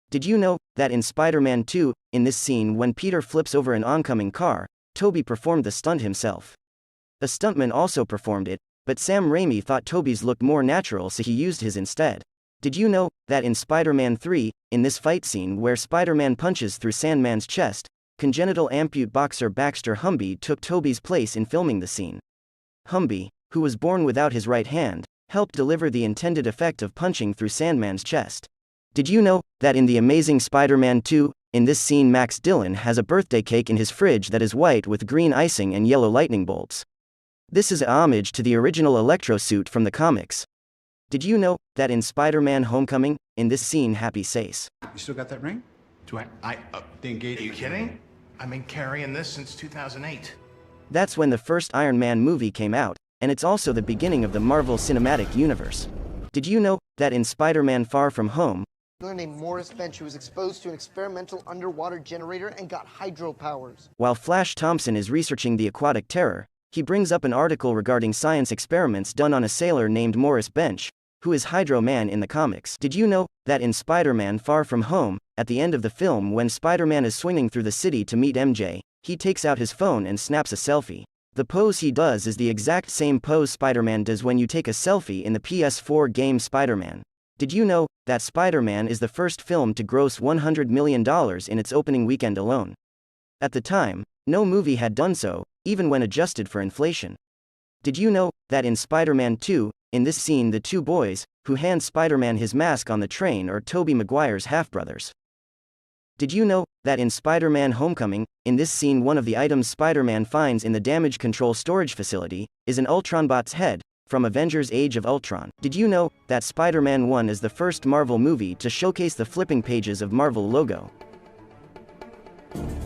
Did you know that in Spider-Man 2, in this scene when Peter flips over an oncoming car, Tobey performed the stunt himself? A stuntman also performed it, but Sam Raimi thought Tobey's looked more natural, so he used his instead. Did you know that in Spider-Man 3, in this fight scene where Spider-Man punches through Sandman's chest, congenital ampute boxer Baxter Humby took Tobey's place in filming the scene? Humby, who was born without his right hand, helped deliver the intended effect of punching through Sandman's chest. Did you know that in The Amazing Spider-Man 2, in this scene Max Dillon has a birthday cake in his fridge that is white with green icing and yellow lightning bolts? This is a homage to the original Electro suit from the comics. Did you know that in Spider-Man Homecoming, in this scene Happy says, "You still got that ring? Do The engagement. Are you kidding? I've been carrying this since 2008. That's when the first Iron Man movie came out, and it's also the beginning of the Marvel Cinematic Universe. Did you know that in Spider-Man Far From Home, named Morris Bench, who was exposed to an experimental underwater generator and got hydro powers? While Flash Thompson is researching the aquatic terror, he brings up an article regarding science experiments done on a sailor named Morris Bench, who is Hydro Man in the comics. Did you know that in Spider-Man Far From Home, at the end of the film when Spider-Man is swinging through the city to meet MJ, he takes out his phone and snaps a selfie? The pose he does is the exact same pose Spider-Man does when you take a selfie in the PS4 game Spider-Man. Did you know that Spider-Man is the first film to gross $100 million in its opening weekend alone? At the time, no movie had done so, even when adjusted for inflation. Did you know that in Spider-Man 2, in this scene the two boys, who hand Spider-Man his mask on the train are Tobey Maguire's half-brothers? Did you know that in Spider-Man Homecoming, in this scene one of the items Spider-Man finds in the damage control storage facility is an Ultronbot's head, from Avengers Age of Ultron? Did you know that Spider-Man 1 is the first Marvel movie to showcase the flipping pages of Marvel logo?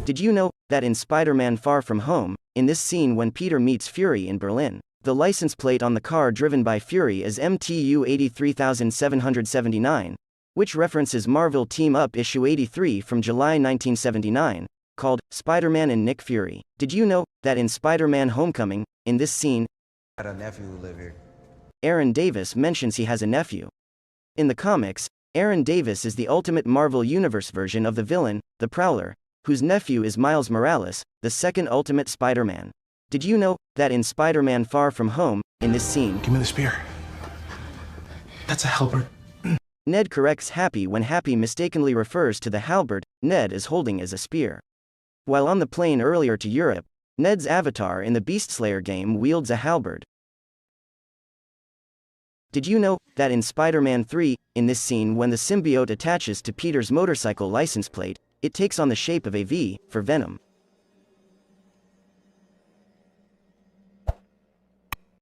Did you know that in Spider-Man Far From Home, in this scene when Peter meets Fury in Berlin, the license plate on the car driven by Fury is MTU 83779, which references Marvel Team Up issue 83 from July 1979, called Spider-Man and Nick Fury? Did you know that in Spider-Man Homecoming, in this scene, I got a nephew who live here. Aaron Davis mentions he has a nephew? In the comics, Aaron Davis is the Ultimate Marvel Universe version of the villain, the Prowler, whose nephew is Miles Morales, the second Ultimate Spider-Man. Did you know that in Spider-Man Far From Home, in this scene, Give me the spear. That's a halberd. Ned corrects Happy when Happy mistakenly refers to the halberd Ned is holding as a spear. While on the plane earlier to Europe, Ned's avatar in the Beast Slayer game wields a halberd. Did you know that in Spider-Man 3, in this scene when the symbiote attaches to Peter's motorcycle license plate, it takes on the shape of a V, for Venom?